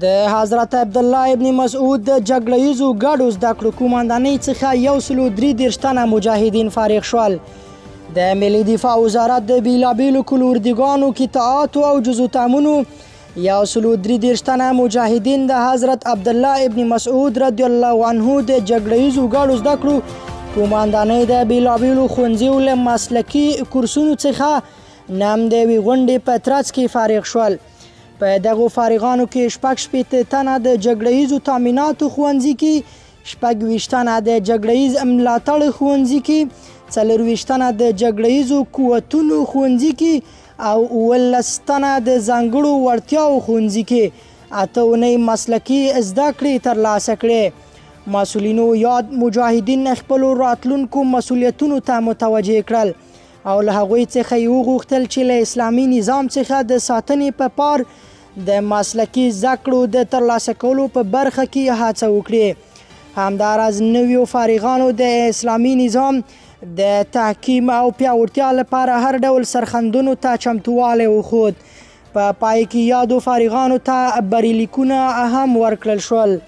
د حضرت عبدالله ابن مسعود د جګړه ییزو ګډو زده کړو قوماندانۍ څخه 133 تنه مجاهدین فارغ شول. د ملي دفاع وزارت د بیلابیلو کلو اردوګانو قطاعاتو او جزو تامونو 133 تنه مجاهدین د حضرت عبدالله ابن مسعود رضی الله عنه د جګړه ییزو ګډو زده کړو قوماندانۍ د بیلابیلو ښوونځیو له مسلکي کورسونو څخه نام د یوې غونډې په ترڅ کې فارغ شول. په دغو فارغانو کې 66 تنه د جګړه ییزو تامیناتو ښوونځي کې، 26 تنه د جګړه ییز ملاتړ ښوونځي کې، 24 تنه د جګړه ییزو قوتونو ښوونځي کې او 19 تنه د ځانګړو وړتیاو ښوونځي کې 8 اونۍ مسلکي زده کړې ترلاسه کړې. مسؤلینو یاد مجاهدین خپلو راتلونکو مسؤلیتونو ته متوجه کړل او له هغوی څخه یې وغوښتل چې له اسلامي نظام څخه د ساتنې په پار د مسلکي زده کړو د ترلاسه کولو په برخه کې هڅه وکړي. همداراز نویو فارغانو د اسلامي نظام د تحکیم او پیاوړتیا لپاره هر ډول سرښندنو ته چمتووالی وښود. په پای کې یادو فارغانو ته بریلیکونه هم ورکړل شول.